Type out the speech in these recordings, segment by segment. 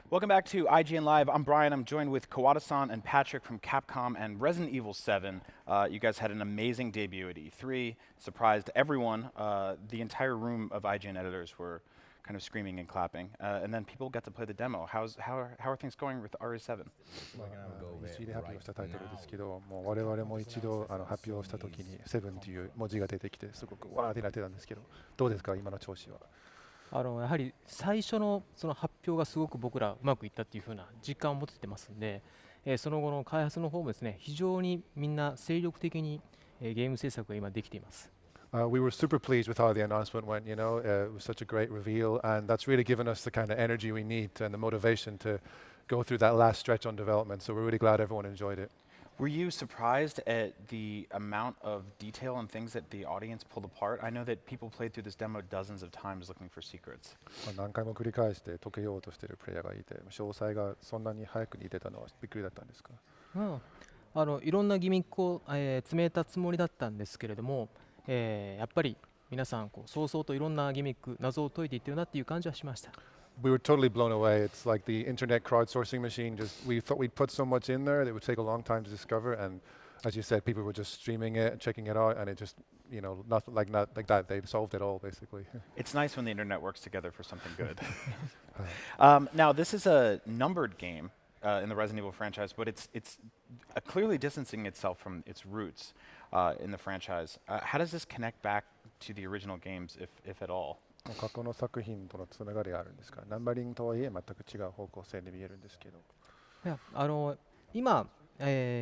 Welcome back to IGN Live. I'm Brian. I'm joined with Kawada-san and Patrick from Capcom and Resident Evil 7. You guys had an amazing debut at E3. Surprised everyone. The entire room of IGN editors were kind of screaming and clapping. And then people got to play the demo. How are things going with RE7? 一で発表したタイトルですけど、もう我々も一度発表したときに7という文字が出てきてすごくわーってなってたんですけど、どうですか今の調子は。やはり最初のその発表がすごく僕らうまくいったっていう風な実感を持ってますんで、その後の開発の方もですね、非常にみんな精力的に、ゲーム制作が今できています。We were super pleased with how the announcement went. It was such a great reveal, and that's really given us the kind of energy we need and the motivation to go through that last stretch on development. So we're really glad everyone enjoyed it. Were you surprised at the amount of detail and things that the audience pulled apart? I know that people played through this demo dozens of times looking for secrets. 何回も繰り返して解けようとしているプレイヤーがいて、詳細がそんなに早くに出たのはびっくりだったんですか？いろんなギミックを、詰めたつもりだったんですけれども、やっぱり皆さん早々といろんなギミック、謎を解いていってるなっていう感じはしました。We were totally blown away. It's like the internet crowdsourcing machine. We thought we'd put so much in there that it would take a long time to discover. And as you said, people were just streaming it, checking it out, and it just, not like that. They solved it all basically. It's nice when the internet works together for something good. Now, this is a numbered game in the Resident Evil franchise, but it's clearly distancing itself from its roots in the franchise. How does this connect back to the original games, if at all? 過去の作品とのつながりがあるんですか？ナンバリングとはいえ全く違う方向性で見えるんですけど。いや今、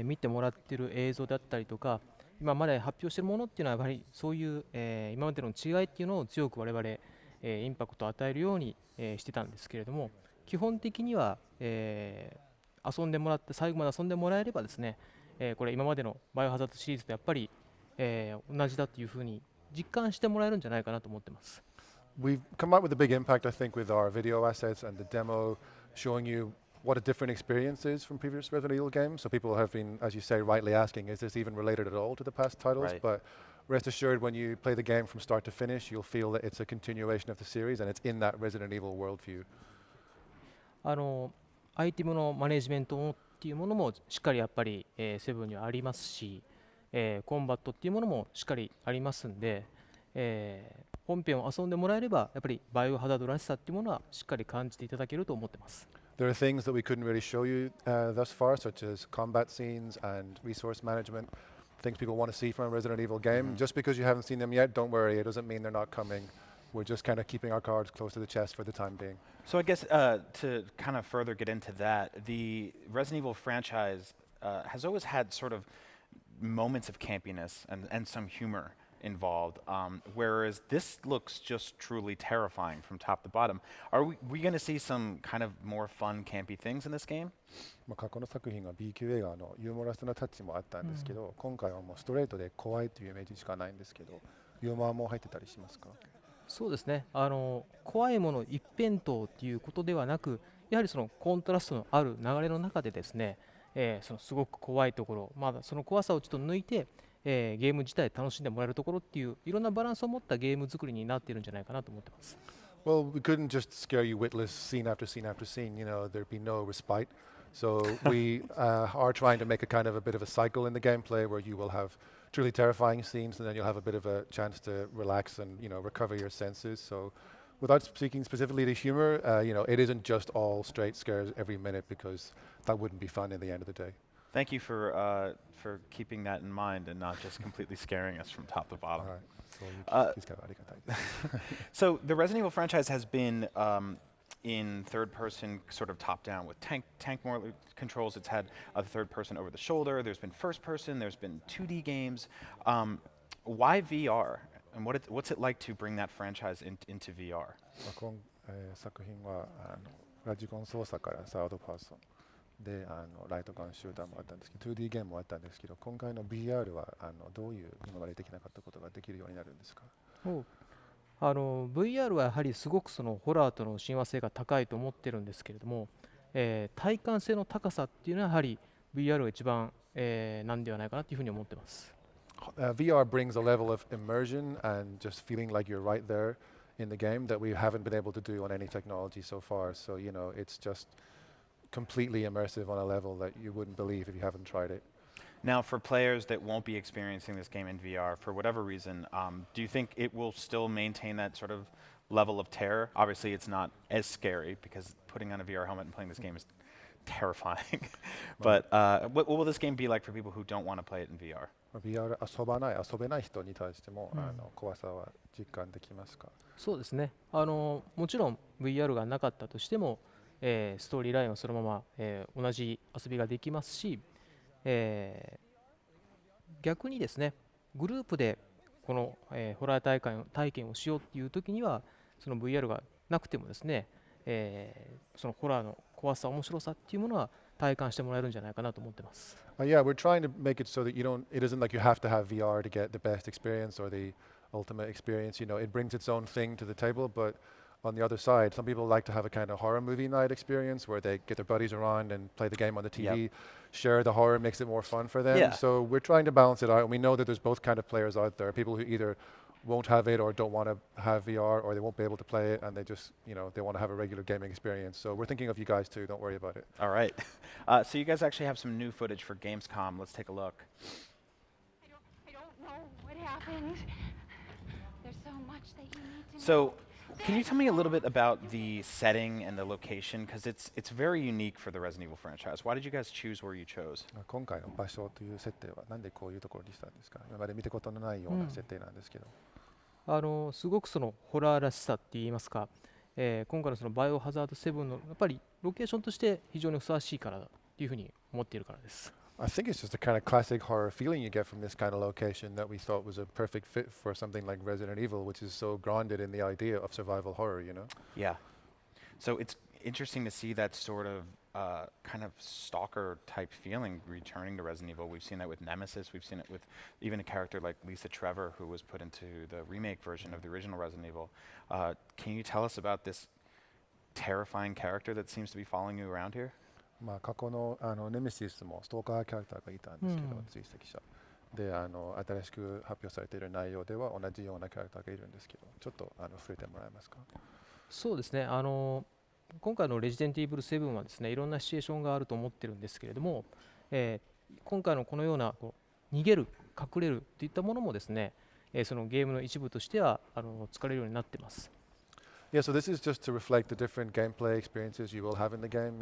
見てもらっている映像だったりとか、今まで発表しているものっていうのはやはりそういう、今までの違いっていうのを強く我々、インパクトを与えるように、してたんですけれども、基本的には、遊んでもらって最後まで遊んでもらえればですね、これ今までのバイオハザードシリーズとやっぱり、同じだというふうに実感してもらえるんじゃないかなと思ってます。We've come out with a big impact, I think, with our video assets and the demo showing you what a different experience is from previous Resident Evil games. So people have been, as you say, rightly asking, is this even related at all to the past titles? Right. But rest assured, when you play the game from start to finish, you'll feel that it's a continuation of the series and it's in that Resident Evil worldview. アイテムのマネジメントっていうものもしっかりやっぱり、セブンにはありますし、コンバットっていうものもしっかりありますんで、本編を遊んでもらえればやっぱりバイオハザードらしさっていうものはしっかり感じていただけると思ってます。There are things that we couldn't really show you thus far, such as combat scenes and resource management, things people want to see from a Resident Evil game. Just because you haven't seen them yet, don't worry, it doesn't mean they're not coming. We're just kind of keeping our cards close to the chest for the time being. So I guess to kind of further get into that, the Resident Evil franchise has always had sort of moments of campiness and some humor involved, whereas this looks just truly terrifying from top to bottom. Are we going to see some kind of more fun, campy things in this game? 過去の作品は B 級映画のユーモラスなタッチもあったんですけど、今回はもうストレートで怖いというイメージしかないんですけど、ユーモアも入ってたりしますか？そうですね。怖いもの一辺倒っていうことではなく、やはりそのコントラストのある流れの中でですね、そのすごく怖いところ、まだその怖さをちょっと抜いて、ゲーム自体楽しんでもらえるところっていういろんなバランスを持ったゲーム作りになっているんじゃないかなと思ってます。Well, we couldn't just scare you witless scene after scene after scene. There'd be no respite. So we are trying to make a kind of a bit of a cycle in the gameplay where you will have truly terrifying scenes and then you'll have a bit of a chance to relax and recover your senses. So without speaking specifically to humor, it isn't just all straight scares every minute because that wouldn't be fun in the end of the day. Thank you for keeping that in mind and not just completely scaring us from top to bottom. So the Resident Evil franchise has been in third person, sort of top down with tank more controls. It's had a third person over the shoulder. There's been first person. There's been 2D games. Why VR? And what's it like to bring that franchise into VR? 今作品はラジコン操作からサードパーソンでライトガンシューターもあったんですけど 2D ゲームもあったんですけど今回の VR はどういう今までできなかったことができるようになるんですか？VR はやはりすごくそのホラーとの親和性が高いと思ってるんですけれども、体感性の高さっていうのはやはり VR が一番、なんではないかなというふうに思ってます。VR brings a level of immersion and just feeling like you're right there in the game that we haven't been able to do on any technology so far. So, it's just completely immersive on a level that you wouldn't believe if you haven't tried it. Now, for players that won't be experiencing this game in VR for whatever reason, do you think it will still maintain that sort of level of terror? Obviously, it's not as scary because putting on a VR helmet and playing this game is terrifying. But what will this game be like for people who don't want to play it in VR? VR 遊べない人に対しても、怖さは実感できますか？そうですね。もちろん VR がなかったとしても、ストーリーラインはそのまま、同じ遊びができますし、逆にですね、グループでこの、ホラー体験をしようっていう時には、その VR がなくてもですね、そのホラーの怖さ、面白さっていうものは体感してもらえるんじゃないかなと思ってます。Yeah, we're trying to make it so that it isn't like you have to have VR to get the best experience or the ultimate experience. It brings its own thing to the table, but on the other side, some people like to have a kind of horror movie night experience where they get their buddies around and play the game on the TV, share the horror, makes it more fun for them. Yeah. So we're trying to balance it out, and we know that there's both kind of players out there, people who either won't have it or don't want to have VR, or they won't be able to play it, and they just, they want to have a regular gaming experience. So we're thinking of you guys too, don't worry about it. All right. So you guys actually have some new footage for Gamescom. Let's take a look. I don't know what happened. There's so much that you need to know. So can you tell me a little bit about the setting and the location? Because it's very unique for the Resident Evil franchise. Why did you guys choose where you chose? 今回の場所という設定はなんでこういうところにしたんですか？今まで見たことのないような設定なんですけど。すごくそのホラーらしさって言いますか、今回のそのバイオハザード7のやっぱりロケーションとして非常にふさわしいからというふうに思っているからです。I think it's just a kind of classic horror feeling you get from this kind of location that we thought was a perfect fit for something like Resident Evil, which is so grounded in the idea of survival horror, Yeah. So it's interesting to see that sort of kind of stalker type feeling returning to Resident Evil. We've seen that with Nemesis. We've seen it with even a character like Lisa Trevor, who was put into the remake version of the original Resident Evil. Can you tell us about this terrifying character that seems to be following you around here? 過去のネメシスもストーカーキャラクターがいたんですけど、追跡者で新しく発表されている内容では同じようなキャラクターがいるんですけど、ちょっと触れてもらえますか？そうですね。今回のレジデントイーブル7はですね、いろんなシチュエーションがあると思ってるんですけれども、今回のこのような逃げる、隠れるといったものもですね、そのゲームの一部としては使われるようになっています。Yeah, so this is just to reflect the different gameplay experiences you will have in the game.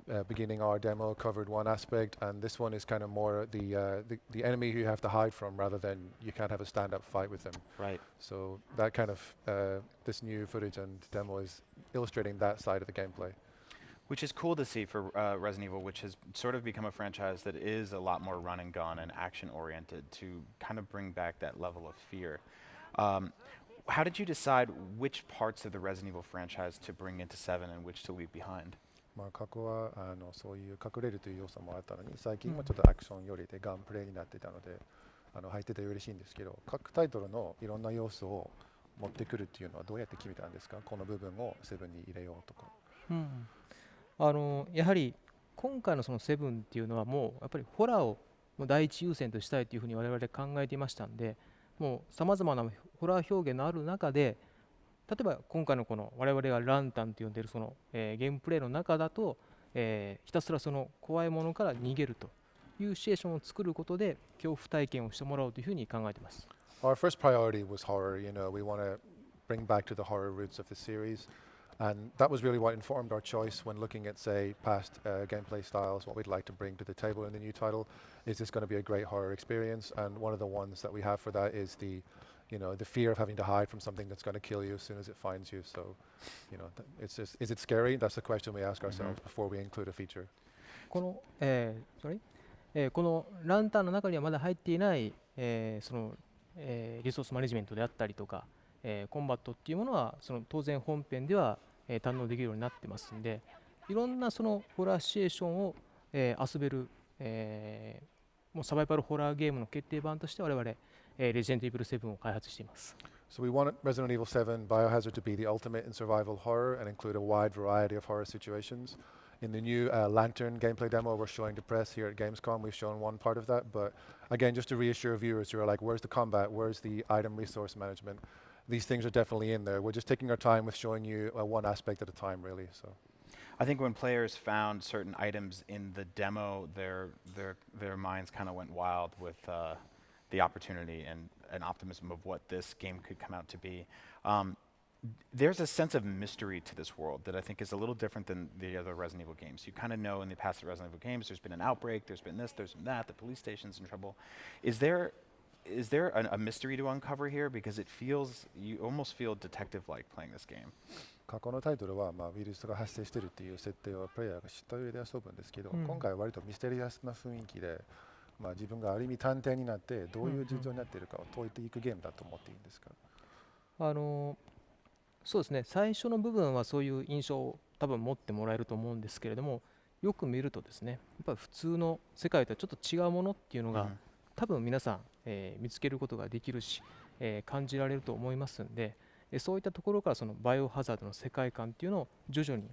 The beginning our demo covered one aspect, and this one is kind of more the enemy who you have to hide from rather than you can't have a stand-up fight with them. Right. So that kind of this new footage and demo is illustrating that side of the gameplay. Which is cool to see for Resident Evil, which has sort of become a franchise that is a lot more run and gun and action oriented to kind of bring back that level of fear. How did you decide which parts of the Resident Evil franchise to bring into 7 and which to leave behind? 過去はそういう隠れるという要素もあったのに、最近はちょっとアクションよりでガンプレイになっていたので、入ってて嬉しいんですけど、各タイトルのいろんな要素を持ってくるっていうのはどうやって決めたんですか？この部分を7に入れようとか。やはり今回のその7っていうのはもうやっぱりホラーを第一優先としたいというふうに我々考えていましたんで、もうさまざまなホラー表現のある中で、例えば今回のこの我々がランタンと呼んでいるその、ゲームプレイの中だと、ひたすらその怖いものから逃げるというシチュエーションを作ることで恐怖体験をしてもらおうというふうに考えています。Our first priority was horror. We want to bring back to the horror roots of the series. And that was really what informed our choice when looking at, say, past gameplay styles, what we'd like to bring to the table in the new title. Is this going to be a great horror experience? And one of the ones that we have for that is the fear of having to hide from something that's going to kill you as soon as it finds you. So, it's just, is it scary? That's the question we ask ourselves before we include a feature. このランタンの中にはまだ入っていない、そのリソースマネジメントであったりとか、コンバットっていうものはその当然本編では、堪能できるようになってますんで、いろんなそのホラーシチュエーションを、遊べる、もうサバイバルホラーゲームの決定版として我々、レジェンドイーブル7を開発しています。So we want Resident Evil 7 Biohazard to be the ultimate in survival horror and include a wide variety of horror situations. In the new Lantern gameplay demo we're showing to press here at Gamescom, we've shown one part of that. But again, just to reassure viewers who are like, where's the combat? Where's the item resource management? these things are definitely in there. We're just taking our time with showing you one aspect at a time, really. So. I think when players found certain items in the demo, their minds kind of went wild with the opportunity and optimism of what this game could come out to be. There's a sense of mystery to this world that I think is a little different than the other Resident Evil games. You kind of know in the past Resident Evil games, there's been an outbreak, there's been this, there's been that, the police station's in trouble. Is there a mystery to uncover here? Because it feels, you almost feel detective-like playing this game. 過去のタイトルは、ウイルスが発生しているという設定をプレイヤーが知った上で遊ぶんですけど、今回は割とミステリアスな雰囲気で、自分がある意味探偵になってどういう事情になっているかを解いていくゲームだと思っていいんですか？そうですね、最初の部分はそういう印象を多分持ってもらえると思うんですけれども、よく見るとですね、やっぱり普通の世界とはちょっと違うものっていうのが、多分皆さん、見つけることができるし、感じられると思いますんで、そういったところからそのバイオハザードの世界観っていうのを徐々に、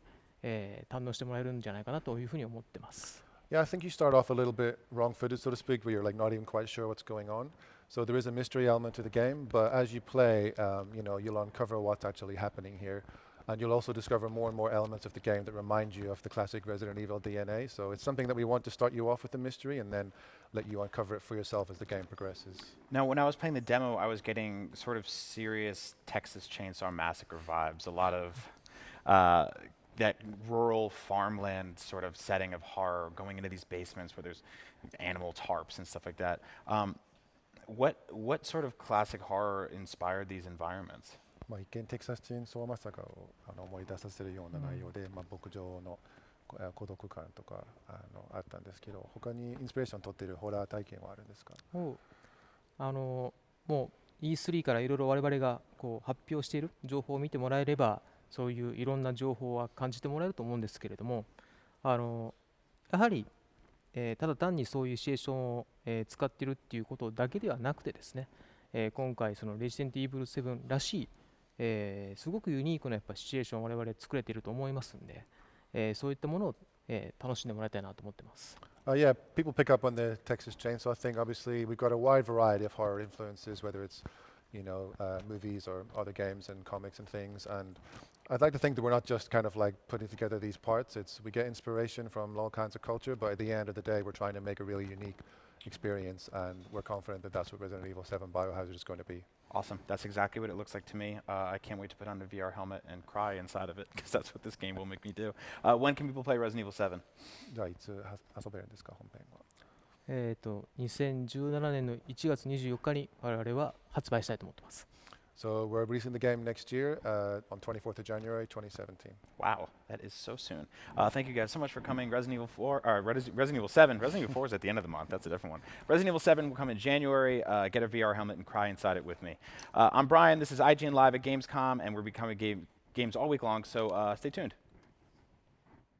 堪能してもらえるんじゃないかなというふうに思ってます。Yeah, I think you start off a little bit wrong-footed, so to speak, where you're like not even quite sure what's going on. So there is a mystery element to the game, but as you play, you'll uncover what's actually happening here, and you'll also discover more and more elements of the game that remind you of the classic Resident Evil DNA. So it's something that we want to start you off with the mystery and then let you uncover it for yourself as the game progresses. Now, when I was playing the demo, I was getting sort of serious Texas Chainsaw Massacre vibes, a lot of that rural farmland sort of setting of horror, going into these basements where there's animal tarps and stuff like that. What sort of classic horror inspired these environments? 一見テキサスチェーンソーマッサカーを思い出させるような内容で、牧場の孤独感とかあったんですけど、他にインスピレーション取っているホラー体験はあるんですか？もう E3 からいろいろ我々がこう発表している情報を見てもらえれば、そういういろんな情報は感じてもらえると思うんですけれども、やはり、ただ単にそういうシチュエーションを、使っているっていうことだけではなくてですね、今回そのレジデントイーブル7らしい、すごくユニークなやっぱシチュエーションを我々作れていると思いますんで、そういったものを、楽しんでもらいたいなと思ってます。Yeah, people pick up on the Texas Chainsaw thing. Obviously, we've got a wide variety of horror influences, whether it's movies or other games and comics and things. And I'd like to think that we're not just kind of like putting together these parts. We get inspiration from all kinds of culture, but at the end of the day, we're trying to make a really unique experience, and we're confident that that's what Resident Evil 7 Biohazard is going to be. Awesome. That's exactly what it looks like to me. I can't wait to put on the VR helmet and cry inside of it, because that's what this game will make me do. When can people play Resident Evil 7? じゃあいつ遊べるんですか、本編は。2017年の1月24日に我々は発売したいと思ってます。So we're releasing the game next year on 24th of January 2017. Wow, that is so soon. Thank you guys so much for coming. Resident Evil 4, Resident Evil 7. Resident Evil 4 is at the end of the month. That's a different one. Resident Evil 7 will come in January. Get a VR helmet and cry inside it with me. I'm Brian. This is IGN Live at Gamescom, and we're becoming games all week long, so stay tuned.